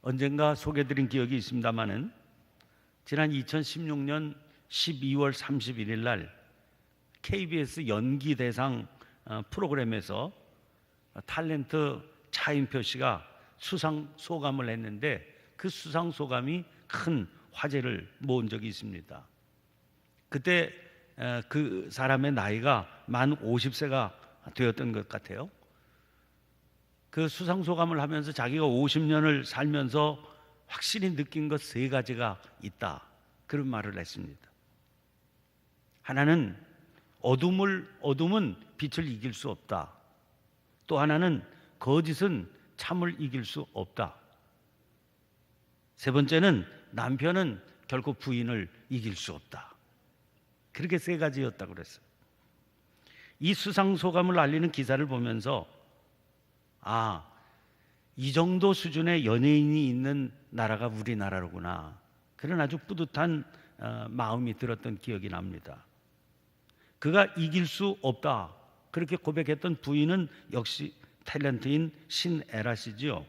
언젠가 소개드린 기억이 있습니다마는 지난 2016년 12월 31일 날 KBS 연기대상 프로그램에서 탤런트 차인표 씨가 수상 소감을 했는데 그 수상 소감이 큰 화제를 모은 적이 있습니다. 그때 그 사람의 나이가 만 50세가 되었던 것 같아요. 그 수상 소감을 하면서 자기가 50년을 살면서 확실히 느낀 것 3가지가 있다, 그런 말을 했습니다. 하나는 어둠은 빛을 이길 수 없다. 또 하나는 거짓은 참을 이길 수 없다. 3번째는 남편은 결코 부인을 이길 수 없다. 그렇게 3가지였다고 그랬어요. 이 수상 소감을 알리는 기사를 보면서 이 정도 수준의 연예인이 있는 나라가 우리나라로구나, 그런 아주 뿌듯한 마음이 들었던 기억이 납니다. 그가 이길 수 없다 그렇게 고백했던 부인은 역시 탤런트인 신애라 씨지요.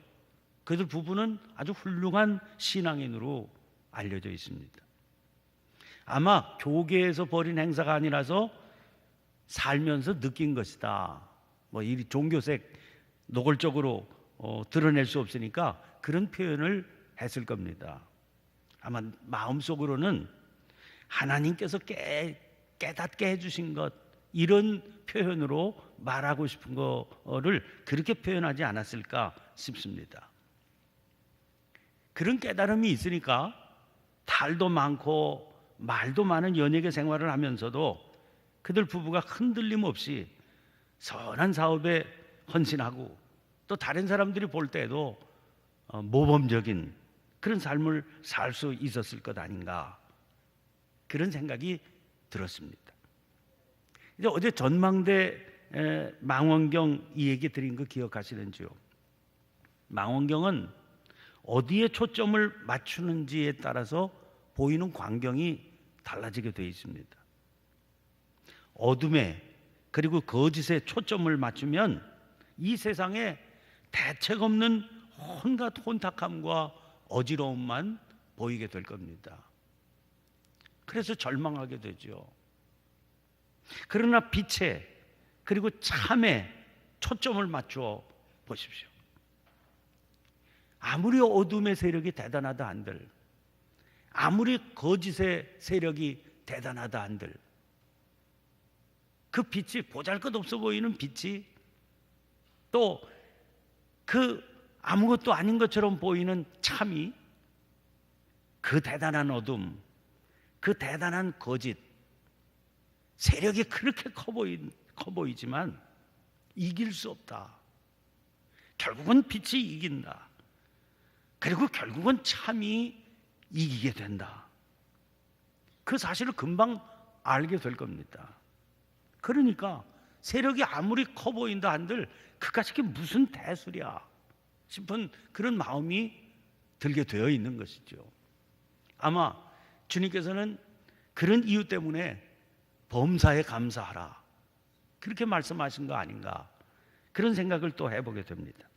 그들 부부는 아주 훌륭한 신앙인으로 알려져 있습니다. 아마 교계에서 벌인 행사가 아니라서 살면서 느낀 것이다, 이 종교색 노골적으로 드러낼 수 없으니까 그런 표현을 했을 겁니다. 아마 마음속으로는 하나님께서 깨닫게 해주신 것, 이런 표현으로 말하고 싶은 거를 그렇게 표현하지 않았을까 싶습니다. 그런 깨달음이 있으니까 탈도 많고 말도 많은 연예계 생활을 하면서도 그들 부부가 흔들림 없이 선한 사업에 헌신하고 또 다른 사람들이 볼 때도 모범적인 그런 삶을 살 수 있었을 것 아닌가, 그런 생각이 들었습니다. 이제 어제 전망대 망원경 이 얘기 드린 거 기억하시는지요? 망원경은 어디에 초점을 맞추는지에 따라서 보이는 광경이 달라지게 되어 있습니다. 어둠에 그리고 거짓에 초점을 맞추면 이 세상에 대책 없는 온갖 혼탁함과 어지러움만 보이게 될 겁니다. 그래서 절망하게 되죠. 그러나 빛에 그리고 참에 초점을 맞추어 보십시오. 아무리 어둠의 세력이 대단하다 한들, 아무리 거짓의 세력이 대단하다 한들, 그 빛이, 보잘것없어 보이는 빛이 또 그 아무것도 아닌 것처럼 보이는 참이, 그 대단한 어둠, 그 대단한 거짓, 세력이 그렇게 커 보이지만 이길 수 없다. 결국은 빛이 이긴다. 그리고 결국은 참이 이기게 된다. 그 사실을 금방 알게 될 겁니다. 그러니까 세력이 아무리 커 보인다 한들 그까짓 게 무슨 대수랴 싶은 그런 마음이 들게 되어 있는 것이죠. 아마 주님께서는 그런 이유 때문에 범사에 감사하라, 그렇게 말씀하신 거 아닌가, 그런 생각을 또 해보게 됩니다.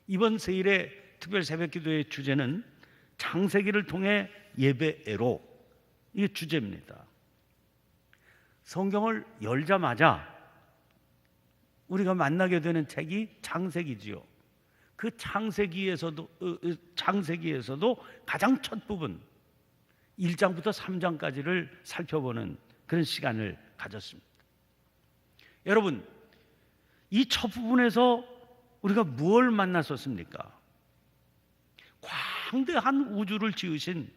이번 세일의 특별 새벽기도의 주제는 창세기를 통해 예배애로, 이게 주제입니다. 성경을 열자마자 우리가 만나게 되는 책이 창세기지요. 그 창세기에서도 가장 첫 부분 1장부터 3장까지를 살펴보는 그런 시간을 가졌습니다. 여러분, 이 첫 부분에서 우리가 무엇을 만났었습니까? 광대한 우주를 지으신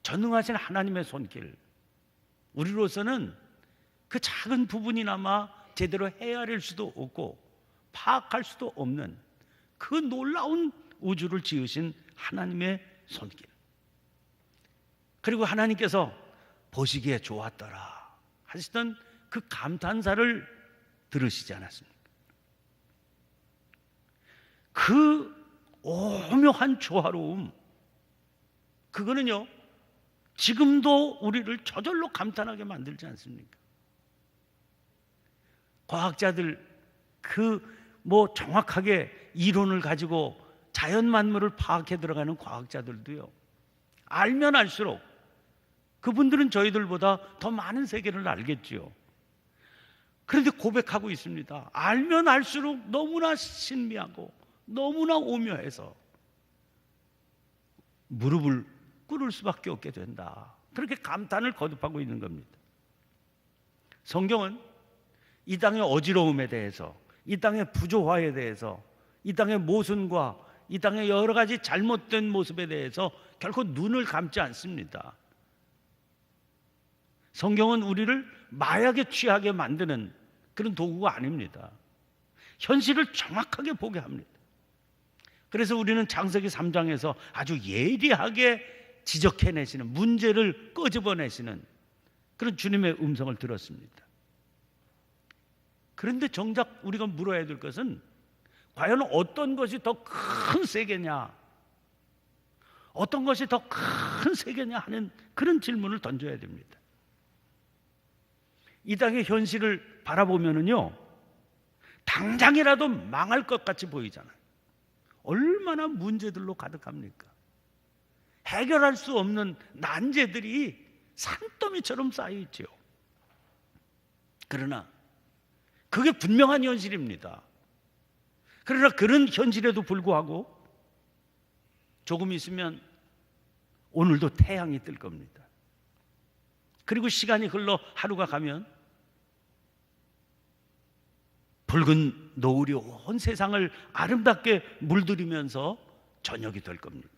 전능하신 하나님의 손길, 우리로서는 그 작은 부분이나마 제대로 헤아릴 수도 없고 파악할 수도 없는 그 놀라운 우주를 지으신 하나님의 손길, 그리고 하나님께서 보시기에 좋았더라 하시던 그 감탄사를 들으시지 않았습니까? 그 오묘한 조화로움, 그거는요 지금도 우리를 저절로 감탄하게 만들지 않습니까? 과학자들 정확하게 이론을 가지고 자연 만물을 파악해 들어가는 과학자들도요, 알면 알수록 그분들은 저희들보다 더 많은 세계를 알겠지요. 그런데 고백하고 있습니다. 알면 알수록 너무나 신비하고 너무나 오묘해서 무릎을 꿇을 수밖에 없게 된다. 그렇게 감탄을 거듭하고 있는 겁니다. 성경은 이 땅의 어지러움에 대해서, 이 땅의 부조화에 대해서, 이 땅의 모순과 이 땅의 여러 가지 잘못된 모습에 대해서 결코 눈을 감지 않습니다. 성경은 우리를 마약에 취하게 만드는 그런 도구가 아닙니다. 현실을 정확하게 보게 합니다. 그래서 우리는 창세기 3장에서 아주 예리하게 지적해내시는, 문제를 끄집어내시는 그런 주님의 음성을 들었습니다. 그런데 정작 우리가 물어야 될 것은 과연 어떤 것이 더 큰 세계냐, 어떤 것이 더 큰 세계냐 하는 그런 질문을 던져야 됩니다. 이 땅의 현실을 바라보면은요, 당장이라도 망할 것 같이 보이잖아요. 얼마나 문제들로 가득합니까? 해결할 수 없는 난제들이 산더미처럼 쌓여 있지요. 그러나 그게 분명한 현실입니다. 그러나 그런 현실에도 불구하고 조금 있으면 오늘도 태양이 뜰 겁니다. 그리고 시간이 흘러 하루가 가면 붉은 노을이 온 세상을 아름답게 물들이면서 저녁이 될 겁니다.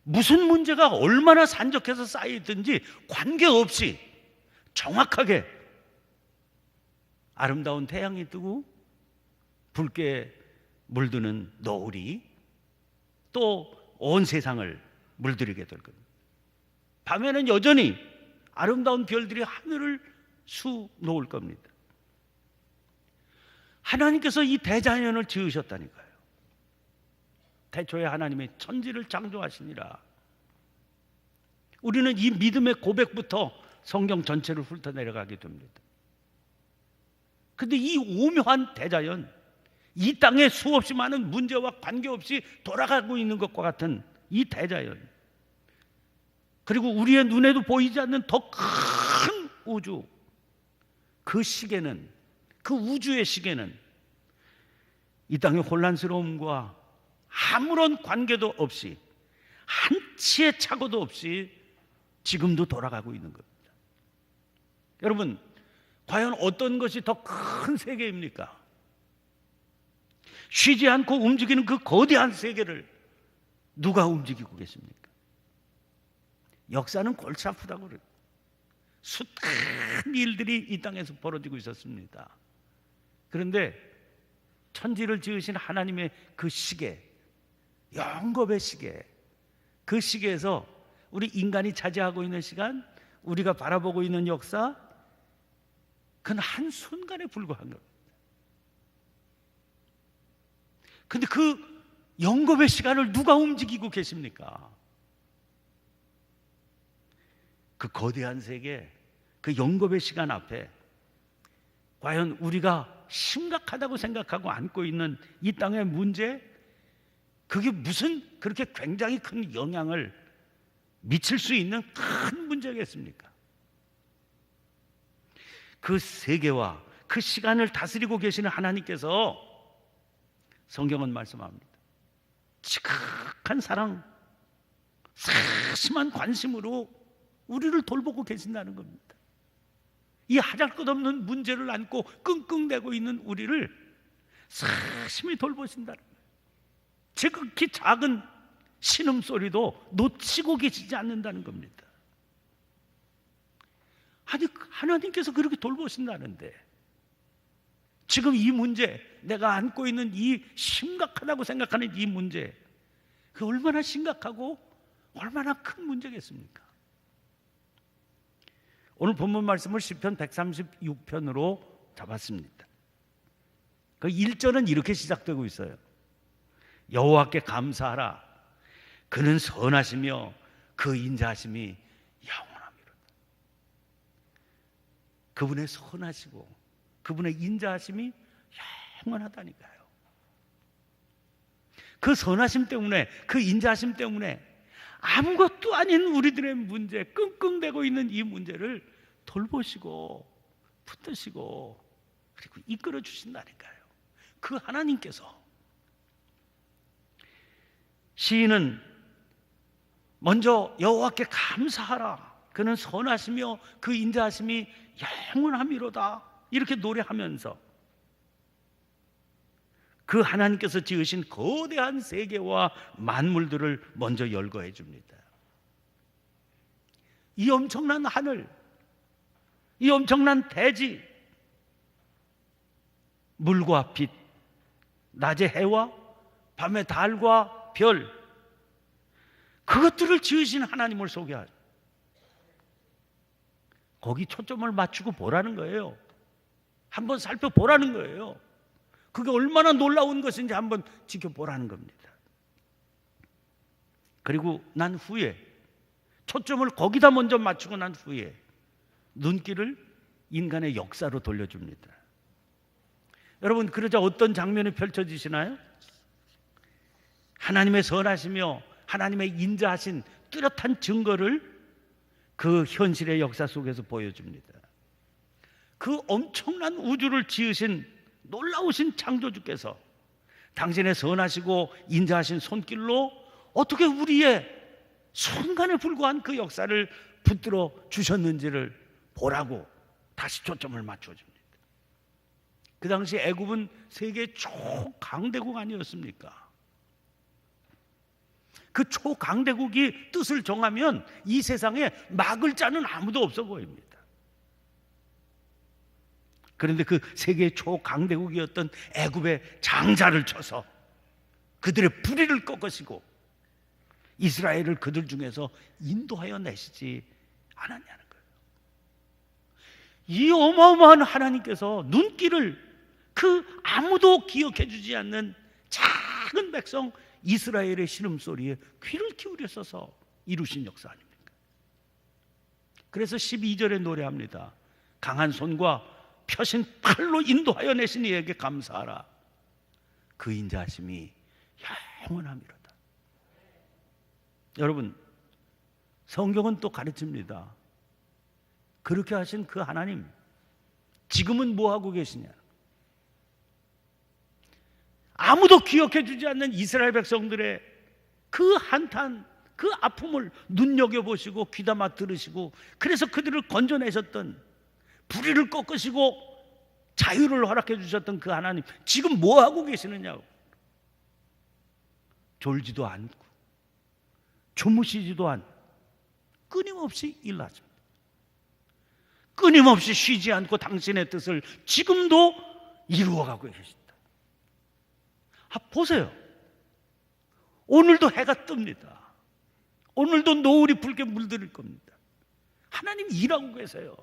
무슨 문제가 얼마나 산적해서 쌓여있든지 관계없이 정확하게 아름다운 태양이 뜨고 붉게 물드는 노을이 또 온 세상을 물들이게 될 겁니다. 밤에는 여전히 아름다운 별들이 하늘을 수놓을 겁니다. 하나님께서 이 대자연을 지으셨다니까요. 태초에 하나님의 천지를 창조하시니라. 우리는 이 믿음의 고백부터 성경 전체를 훑어내려가게 됩니다. 그런데 이 오묘한 대자연, 이 땅에 수없이 많은 문제와 관계없이 돌아가고 있는 것과 같은 이 대자연, 그리고 우리의 눈에도 보이지 않는 더 큰 우주, 그 시계는, 그 우주의 시계는 이 땅의 혼란스러움과 아무런 관계도 없이, 한치의 착오도 없이 지금도 돌아가고 있는 겁니다. 여러분, 과연 어떤 것이 더 큰 세계입니까? 쉬지 않고 움직이는 그 거대한 세계를 누가 움직이고 계십니까? 역사는 골치 아프다고 그래요. 숱한 일들이 이 땅에서 벌어지고 있었습니다. 그런데 천지를 지으신 하나님의 그 시계, 영겁의 시계, 그 시계에서 우리 인간이 차지하고 있는 시간, 우리가 바라보고 있는 역사, 그건 한순간에 불과한 겁니다. 근데 그 영겁의 시간을 누가 움직이고 계십니까? 그 거대한 세계, 그 영겁의 시간 앞에 과연 우리가 심각하다고 생각하고 안고 있는 이 땅의 문제, 그게 무슨 그렇게 굉장히 큰 영향을 미칠 수 있는 큰 문제겠습니까? 그 세계와 그 시간을 다스리고 계시는 하나님께서 성경은 말씀합니다. 지극한 사랑, 세심한 관심으로 우리를 돌보고 계신다는 겁니다. 이 하잘것없는 문제를 안고 끙끙대고 있는 우리를 세심히 돌보신다는 거예요. 지극히 작은 신음소리도 놓치고 계시지 않는다는 겁니다. 아니, 하나님께서 그렇게 돌보신다는데 지금 이 문제, 내가 안고 있는 이 심각하다고 생각하는 이 문제, 그 얼마나 심각하고 얼마나 큰 문제겠습니까? 오늘 본문 말씀을 시편 136편으로 잡았습니다. 그 1절은 이렇게 시작되고 있어요. 여호와께 감사하라. 그는 선하시며 그 인자하심이 영원합니다. 그분의 선하시고 그분의 인자하심이 영원하다니까요. 그 선하심 때문에, 그 인자하심 때문에 아무것도 아닌 우리들의 문제, 끙끙대고 있는 이 문제를 돌보시고 붙드시고 그리고 이끌어 주신다니까요. 그 하나님께서. 시인은 먼저 여호와께 감사하라, 그는 선하시며 그 인자하심이 영원함이로다, 이렇게 노래하면서 그 하나님께서 지으신 거대한 세계와 만물들을 먼저 열거해 줍니다. 이 엄청난 하늘, 이 엄청난 대지, 물과 빛, 낮의 해와 밤의 달과 별, 그것들을 지으신 하나님을 소개하죠. 거기 초점을 맞추고 보라는 거예요. 한번 살펴보라는 거예요. 그게 얼마나 놀라운 것인지 한번 지켜보라는 겁니다. 그리고 난 후에, 초점을 거기다 먼저 맞추고 난 후에 눈길을 인간의 역사로 돌려줍니다. 여러분, 그러자 어떤 장면이 펼쳐지시나요? 하나님의 선하시며 하나님의 인자하신 뚜렷한 증거를 그 현실의 역사 속에서 보여줍니다. 그 엄청난 우주를 지으신 놀라우신 창조주께서 당신의 선하시고 인자하신 손길로 어떻게 우리의 순간에 불과한 그 역사를 붙들어 주셨는지를 보라고 다시 초점을 맞춰줍니다. 그 당시 애굽은 세계 초강대국 아니었습니까? 그 초강대국이 뜻을 정하면 이 세상에 막을 자는 아무도 없어 보입니다. 그런데 그 세계 초강대국이었던 애굽의 장자를 쳐서 그들의 불의를 꺾으시고 이스라엘을 그들 중에서 인도하여 내시지 않았냐는 거예요. 이 어마어마한 하나님께서 눈길을 그 아무도 기억해 주지 않는 작은 백성 이스라엘의 신음소리에 귀를 기울여서서 이루신 역사 아닙니까? 그래서 12절에 노래합니다. 강한 손과 펴신 팔로 인도하여 내신 이에게 감사하라. 그 인자하심이 영원함이로다. 여러분, 성경은 또 가르칩니다. 그렇게 하신 그 하나님, 지금은 뭐 하고 계시냐? 아무도 기억해 주지 않는 이스라엘 백성들의 그 한탄, 그 아픔을 눈여겨보시고 귀담아 들으시고, 그래서 그들을 건져내셨던, 불의를 꺾으시고 자유를 허락해 주셨던 그 하나님, 지금 뭐 하고 계시느냐고. 졸지도 않고 주무시지도 않고 끊임없이 일하십니다. 끊임없이 쉬지 않고 당신의 뜻을 지금도 이루어가고 계십니다. 보세요. 오늘도 해가 뜹니다. 오늘도 노을이 붉게 물들일 겁니다. 하나님 일하고 계세요.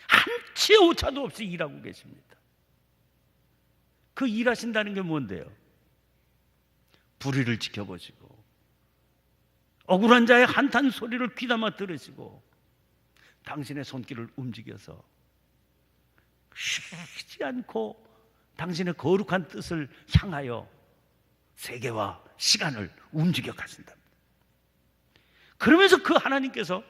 한치의 오차도 없이 일하고 계십니다. 그 일하신다는 게 뭔데요? 불의를 지켜보시고 억울한 자의 한탄 소리를 귀담아 들으시고 당신의 손길을 움직여서 쉬지 않고 당신의 거룩한 뜻을 향하여 세계와 시간을 움직여 가신답니다. 그러면서 그 하나님께서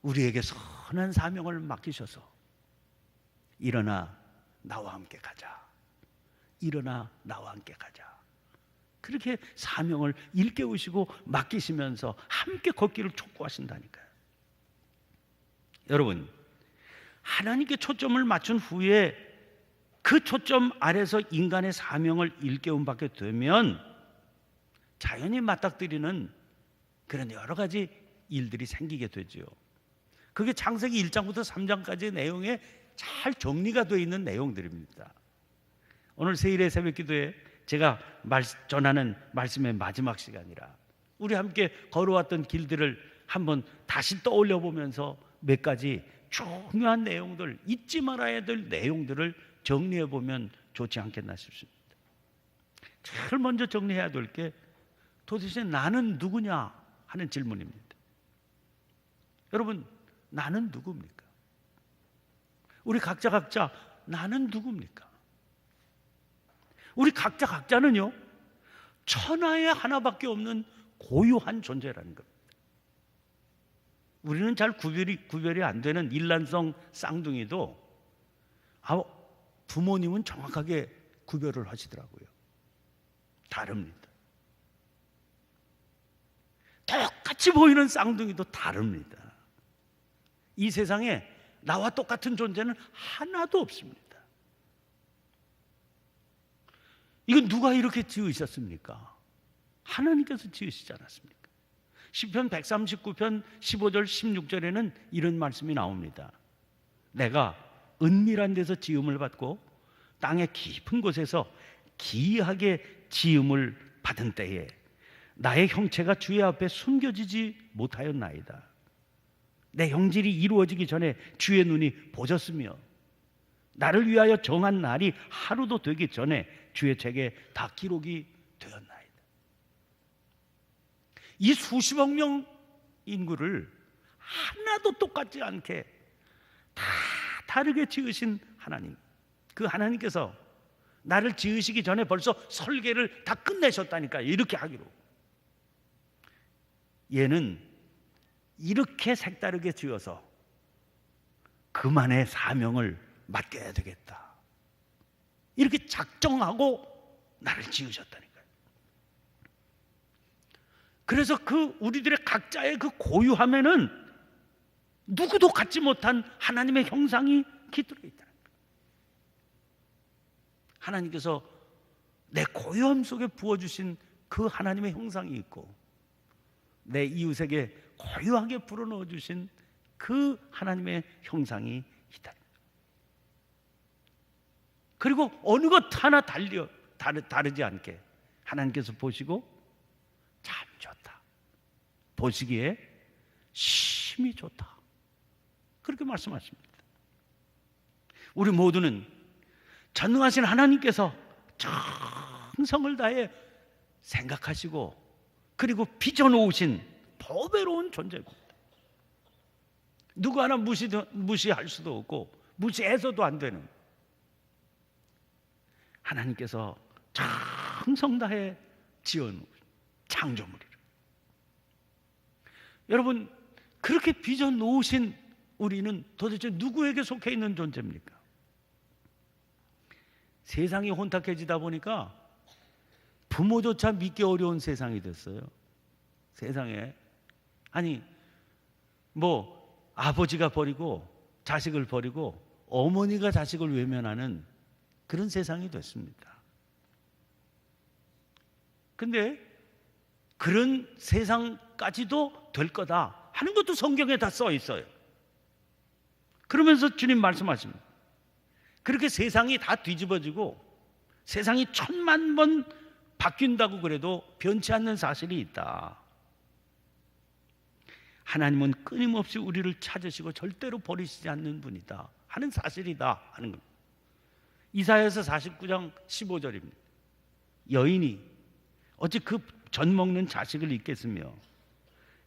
우리에게 선한 사명을 맡기셔서 일어나 나와 함께 가자, 일어나 나와 함께 가자, 그렇게 사명을 일깨우시고 맡기시면서 함께 걷기를 촉구하신다니까요. 여러분, 하나님께 초점을 맞춘 후에 그 초점 아래서 인간의 사명을 일깨움 받게 되면 자연히 맞닥뜨리는 그런 여러 가지 일들이 생기게 되죠. 그게 창세기 1장부터 3장까지의 내용에 잘 정리가 되어 있는 내용들입니다. 오늘 세일의 새벽기도에 제가 전하는 말씀의 마지막 시간이라 우리 함께 걸어왔던 길들을 한번 다시 떠올려 보면서 몇 가지 중요한 내용들, 잊지 말아야 될 내용들을 정리해 보면 좋지 않겠나 싶습니다. 제일 먼저 정리해야 될 게 도대체 나는 누구냐 하는 질문입니다. 여러분, 나는 누굽니까? 우리 각자 나는 누굽니까? 우리 각자는요, 천하에 하나밖에 없는 고유한 존재라는 겁니다. 우리는 잘 구별이 안 되는 일란성 쌍둥이도 부모님은 정확하게 구별을 하시더라고요. 다릅니다. 똑같이 보이는 쌍둥이도 다릅니다. 이 세상에 나와 똑같은 존재는 하나도 없습니다. 이건 누가 이렇게 지으셨습니까? 하나님께서 지으시지 않았습니까? 시편 139편 15절 16절에는 이런 말씀이 나옵니다. 내가 은밀한 데서 지음을 받고 땅의 깊은 곳에서 기이하게 지음을 받은 때에 나의 형체가 주의 앞에 숨겨지지 못하였나이다. 내 형질이 이루어지기 전에 주의 눈이 보셨으며 나를 위하여 정한 날이 하루도 되기 전에 주의 책에 다 기록이 되었나이다. 이 수십억 명 인구를 하나도 똑같지 않게 다 다르게 지으신 하나님, 그 하나님께서 나를 지으시기 전에 벌써 설계를 다 끝내셨다니까. 이렇게 하기로. 얘는 이렇게 색다르게 지어서 그만의 사명을 맡겨야 되겠다, 이렇게 작정하고 나를 지으셨다니까요. 그래서 그 우리들의 각자의 그 고유함에는 누구도 갖지 못한 하나님의 형상이 깃들어 있다는 거예요. 하나님께서 내 고유함 속에 부어주신 그 하나님의 형상이 있고, 내 이웃에게 고유하게 불어넣어 주신 그 하나님의 형상이 있다. 그리고 어느 것 하나 다르지 않게 하나님께서 보시고 참 좋다, 보시기에 심히 좋다, 그렇게 말씀하십니다. 우리 모두는 전능하신 하나님께서 정성을 다해 생각하시고 그리고 빚어놓으신 보배로운 존재입니다. 누구 하나 무시할 수도 없고 무시해서도 안 되는 하나님께서 정성 다해 지어놓은 창조물이에요. 여러분, 그렇게 빚어놓으신 우리는 도대체 누구에게 속해 있는 존재입니까? 세상이 혼탁해지다 보니까 부모조차 믿기 어려운 세상이 됐어요. 세상에 아버지가 버리고 자식을 버리고 어머니가 자식을 외면하는 그런 세상이 됐습니다. 근데 그런 세상까지도 될 거다 하는 것도 성경에 다 써 있어요. 그러면서 주님 말씀하십니다. 그렇게 세상이 다 뒤집어지고 세상이 1000만 번 바뀐다고 그래도 변치 않는 사실이 있다. 하나님은 끊임없이 우리를 찾으시고 절대로 버리시지 않는 분이다 하는 사실이다 하는 겁니다. 이사야서 49장 15절입니다. 여인이 어찌 그 젖 먹는 자식을 잊겠으며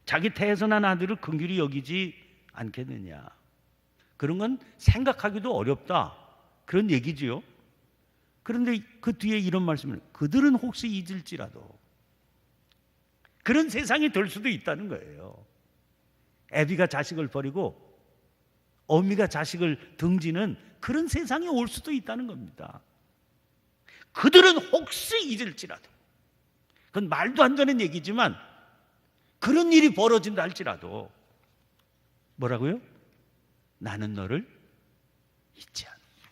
자기 태에서 난 아들을 긍휼히 여기지 않겠느냐. 그런 건 생각하기도 어렵다, 그런 얘기지요. 그런데 그 뒤에 이런 말씀을, 그들은 혹시 잊을지라도. 그런 세상이 될 수도 있다는 거예요. 애비가 자식을 버리고 어미가 자식을 등지는 그런 세상이 올 수도 있다는 겁니다. 그들은 혹시 잊을지라도. 그건 말도 안 되는 얘기지만 그런 일이 벌어진다 할지라도 뭐라고요? 나는 너를 잊지 않는다.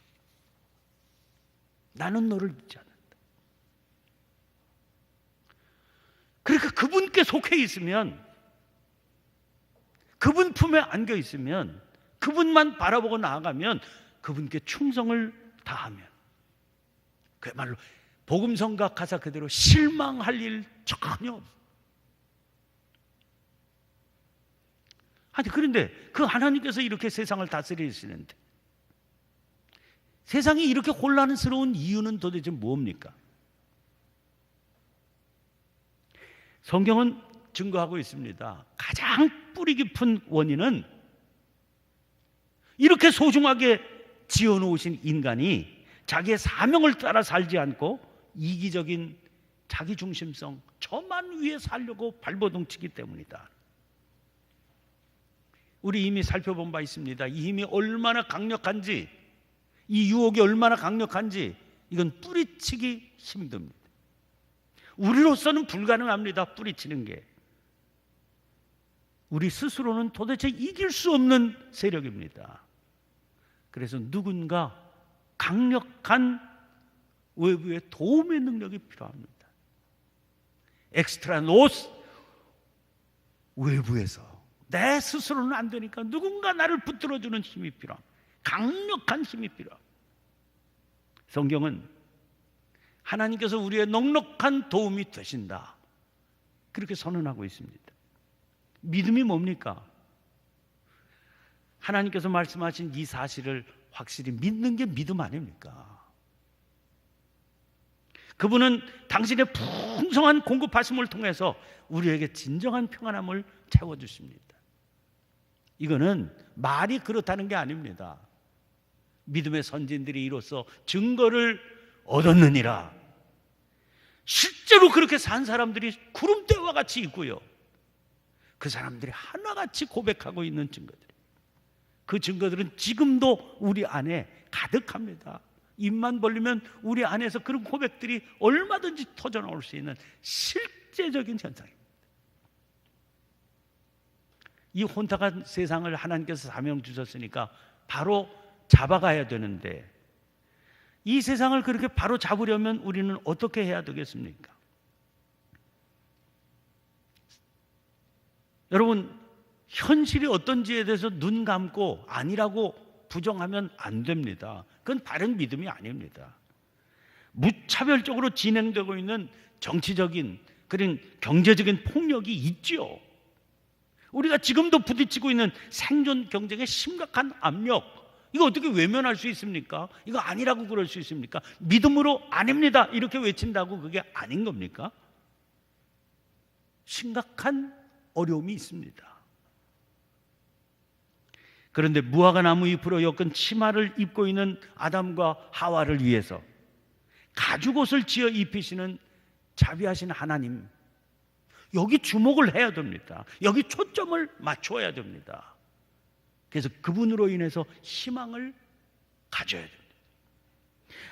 나는 너를 잊지 않는다. 그러니까 그분께 속해 있으면, 그분 품에 안겨 있으면, 그분만 바라보고 나아가면, 그분께 충성을 다하면, 그야말로 복음성가 가사 그대로 실망할 일 전혀 없어요. 그런데 그 하나님께서 이렇게 세상을 다스리시는데 세상이 이렇게 혼란스러운 이유는 도대체 뭡니까? 성경은 증거하고 있습니다. 가장 뿌리 깊은 원인은 이렇게 소중하게 지어놓으신 인간이 자기의 사명을 따라 살지 않고 이기적인 자기중심성, 저만 위해 살려고 발버둥치기 때문이다. 우리 이미 살펴본 바 있습니다. 이 힘이 얼마나 강력한지, 이 유혹이 얼마나 강력한지 이건 뿌리치기 힘듭니다. 우리로서는 불가능합니다. 뿌리치는 게. 우리 스스로는 도대체 이길 수 없는 세력입니다. 그래서 누군가 강력한 외부의 도움의 능력이 필요합니다. 엑스트라 노스, 외부에서 내 스스로는 안 되니까 누군가 나를 붙들어주는 힘이 필요합니다. 강력한 힘이 필요합니다. 성경은 하나님께서 우리의 넉넉한 도움이 되신다, 그렇게 선언하고 있습니다. 믿음이 뭡니까? 하나님께서 말씀하신 이 사실을 확실히 믿는 게 믿음 아닙니까? 그분은 당신의 풍성한 공급하심을 통해서 우리에게 진정한 평안함을 채워주십니다. 이거는 말이 그렇다는 게 아닙니다. 믿음의 선진들이 이로써 증거를 얻었느니라. 실제로 그렇게 산 사람들이 구름대와 같이 있고요, 그 사람들이 하나같이 고백하고 있는 증거들, 그 증거들은 지금도 우리 안에 가득합니다. 입만 벌리면 우리 안에서 그런 고백들이 얼마든지 터져나올 수 있는 실제적인 현상입니다. 이 혼탁한 세상을 하나님께서 사명 주셨으니까 바로 잡아가야 되는데, 이 세상을 그렇게 바로 잡으려면 우리는 어떻게 해야 되겠습니까? 여러분, 현실이 어떤지에 대해서 눈 감고 아니라고 부정하면 안 됩니다. 그건 바른 믿음이 아닙니다. 무차별적으로 진행되고 있는 정치적인, 그런 경제적인 폭력이 있죠. 우리가 지금도 부딪히고 있는 생존 경쟁의 심각한 압력, 이거 어떻게 외면할 수 있습니까? 이거 아니라고 그럴 수 있습니까? 믿음으로 아닙니다 이렇게 외친다고 그게 아닌 겁니까? 심각한 어려움이 있습니다. 그런데 무화과 나무 잎으로 엮은 치마를 입고 있는 아담과 하와를 위해서 가죽옷을 지어 입히시는 자비하신 하나님, 여기 주목을 해야 됩니다. 여기 초점을 맞춰야 됩니다. 그래서 그분으로 인해서 희망을 가져야 됩니다.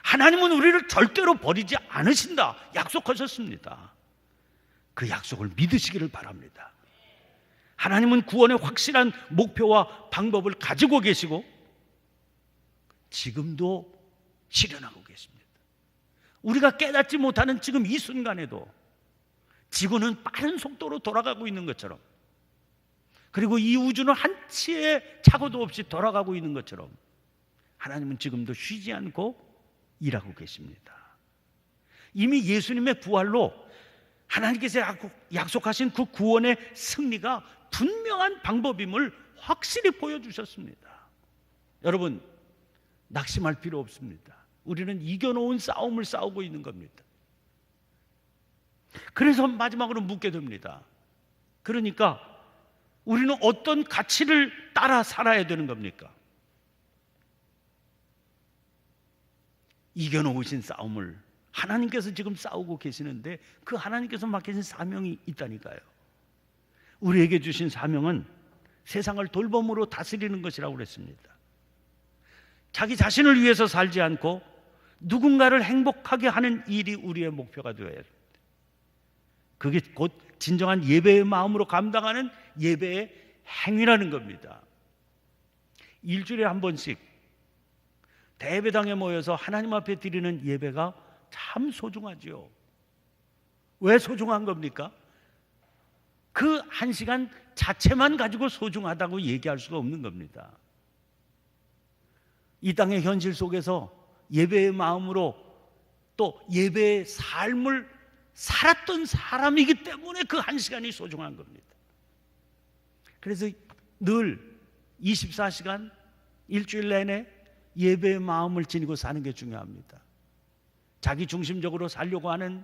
하나님은 우리를 절대로 버리지 않으신다 약속하셨습니다. 그 약속을 믿으시기를 바랍니다. 하나님은 구원의 확실한 목표와 방법을 가지고 계시고 지금도 실현하고 계십니다. 우리가 깨닫지 못하는 지금 이 순간에도 지구는 빠른 속도로 돌아가고 있는 것처럼, 그리고 이 우주는 한치의 착오도 없이 돌아가고 있는 것처럼 하나님은 지금도 쉬지 않고 일하고 계십니다. 이미 예수님의 부활로 하나님께서 약속하신 그 구원의 승리가 분명한 방법임을 확실히 보여주셨습니다. 여러분, 낙심할 필요 없습니다. 우리는 이겨놓은 싸움을 싸우고 있는 겁니다. 그래서 마지막으로 묻게 됩니다. 그러니까 우리는 어떤 가치를 따라 살아야 되는 겁니까? 이겨놓으신 싸움을 하나님께서 지금 싸우고 계시는데 그 하나님께서 맡기신 사명이 있다니까요. 우리에게 주신 사명은 세상을 돌봄으로 다스리는 것이라고 그랬습니다. 자기 자신을 위해서 살지 않고 누군가를 행복하게 하는 일이 우리의 목표가 되어야 됩니다. 그게 곧 진정한 예배의 마음으로 감당하는 예배의 행위라는 겁니다. 일주일에 한 번씩 대배당에 모여서 하나님 앞에 드리는 예배가 참 소중하지요. 왜 소중한 겁니까? 그 한 시간 자체만 가지고 소중하다고 얘기할 수가 없는 겁니다. 이 땅의 현실 속에서 예배의 마음으로 또 예배의 삶을 살았던 사람이기 때문에 그 한 시간이 소중한 겁니다. 그래서 늘 24시간 일주일 내내 예배의 마음을 지니고 사는 게 중요합니다. 자기 중심적으로 살려고 하는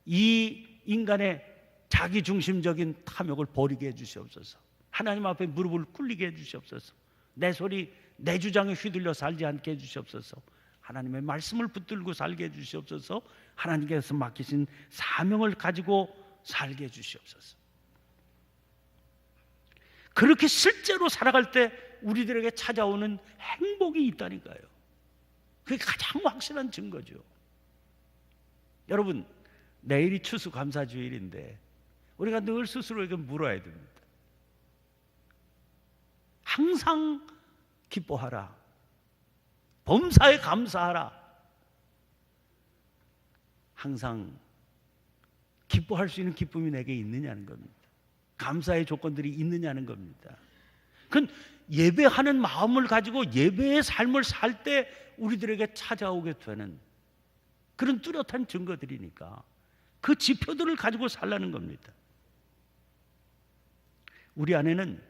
이 인간의 자기 중심적인 탐욕을 버리게 해주시옵소서. 하나님 앞에 무릎을 꿇리게 해주시옵소서. 내 소리, 내 주장에 휘둘려 살지 않게 해주시옵소서. 하나님의 말씀을 붙들고 살게 해주시옵소서. 하나님께서 맡기신 사명을 가지고 살게 해주시옵소서. 그렇게 실제로 살아갈 때 우리들에게 찾아오는 행복이 있다니까요. 그게 가장 확실한 증거죠. 여러분, 내일이 추수감사주일인데 우리가 늘 스스로에게 물어야 됩니다. 항상 기뻐하라. 범사에 감사하라. 항상 기뻐할 수 있는 기쁨이 내게 있느냐는 겁니다. 감사의 조건들이 있느냐는 겁니다. 그건 예배하는 마음을 가지고 예배의 삶을 살 때 우리들에게 찾아오게 되는 그런 뚜렷한 증거들이니까 그 지표들을 가지고 살라는 겁니다. 우리 안에는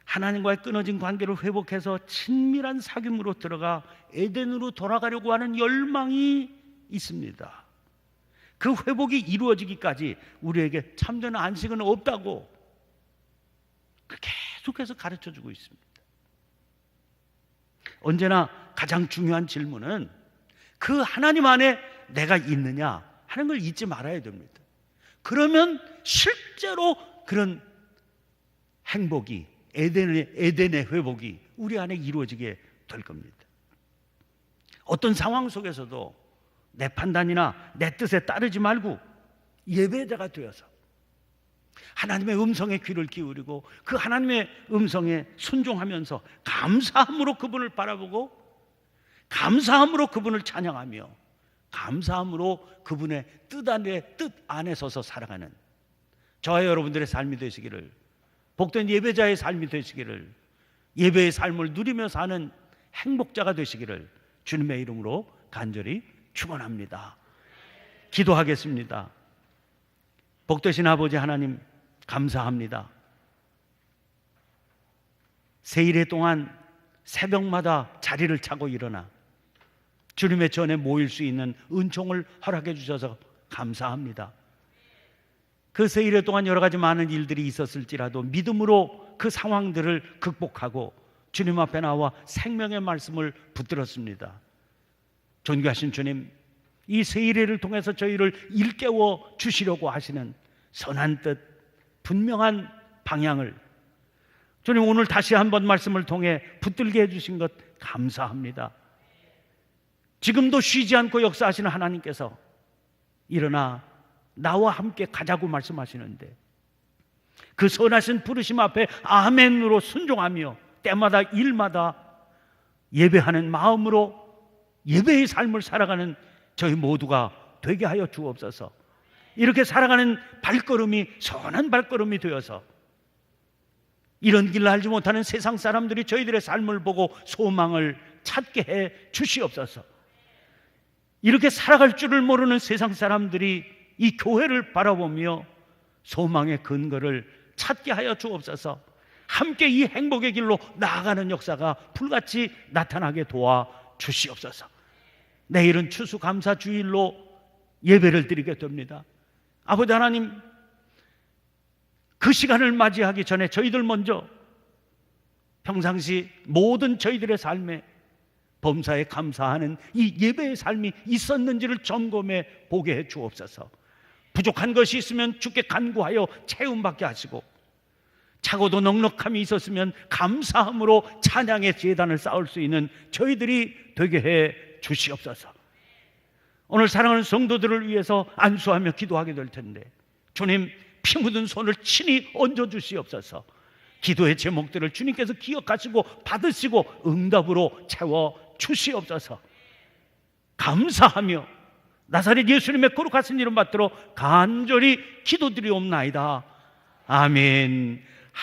하나님과의 끊어진 관계를 회복해서 친밀한 사귐으로 들어가 에덴으로 돌아가려고 하는 열망이 있습니다. 그 회복이 이루어지기까지 우리에게 참된 안식은 없다고 계속해서 가르쳐주고 있습니다. 언제나 가장 중요한 질문은 그 하나님 안에 내가 있느냐 하는 걸 잊지 말아야 됩니다. 그러면 실제로 그런 행복이 에덴의 회복이 우리 안에 이루어지게 될 겁니다. 어떤 상황 속에서도 내 판단이나 내 뜻에 따르지 말고 예배자가 되어서 하나님의 음성에 귀를 기울이고 그 하나님의 음성에 순종하면서 감사함으로 그분을 바라보고 감사함으로 그분을 찬양하며 감사함으로 그분의 뜻 안에 서서 살아가는 저와 여러분들의 삶이 되시기를, 복된 예배자의 삶이 되시기를, 예배의 삶을 누리며 사는 행복자가 되시기를 주님의 이름으로 간절히 축원합니다. 기도하겠습니다. 복되신 아버지 하나님, 감사합니다. 세일회 동안 새벽마다 자리를 차고 일어나 주님의 전에 모일 수 있는 은총을 허락해 주셔서 감사합니다. 그 세일회 동안 여러 가지 많은 일들이 있었을지라도 믿음으로 그 상황들을 극복하고 주님 앞에 나와 생명의 말씀을 붙들었습니다. 존귀하신 주님, 이 세일회를 통해서 저희를 일깨워 주시려고 하시는 선한 뜻, 분명한 방향을 주님 오늘 다시 한번 말씀을 통해 붙들게 해주신 것 감사합니다. 지금도 쉬지 않고 역사하시는 하나님께서 일어나 나와 함께 가자고 말씀하시는데 그 선하신 부르심 앞에 아멘으로 순종하며 때마다 일마다 예배하는 마음으로 예배의 삶을 살아가는 저희 모두가 되게 하여 주옵소서. 이렇게 살아가는 발걸음이 선한 발걸음이 되어서 이런 길을 알지 못하는 세상 사람들이 저희들의 삶을 보고 소망을 찾게 해 주시옵소서. 이렇게 살아갈 줄을 모르는 세상 사람들이 이 교회를 바라보며 소망의 근거를 찾게 하여 주옵소서. 함께 이 행복의 길로 나아가는 역사가 불같이 나타나게 도와 주시옵소서. 내일은 추수감사주일로 예배를 드리게 됩니다. 아버지 하나님, 그 시간을 맞이하기 전에 저희들 먼저 평상시 모든 저희들의 삶에 범사에 감사하는 이 예배의 삶이 있었는지를 점검해 보게 해 주옵소서. 부족한 것이 있으면 주께 간구하여 채움받게 하시고 차고도 넉넉함이 있었으면 감사함으로 찬양의 제단을 쌓을 수 있는 저희들이 되게 해 주시옵소서. 오늘 사랑하는 성도들을 위해서 안수하며 기도하게 될 텐데 주님, 피 묻은 손을 친히 얹어 주시옵소서. 기도의 제목들을 주님께서 기억하시고 받으시고 응답으로 채워 주시옵소서. 감사하며 나사렛 예수님의 거룩하신 이름 받들어 간절히 기도드리옵나이다. 아멘.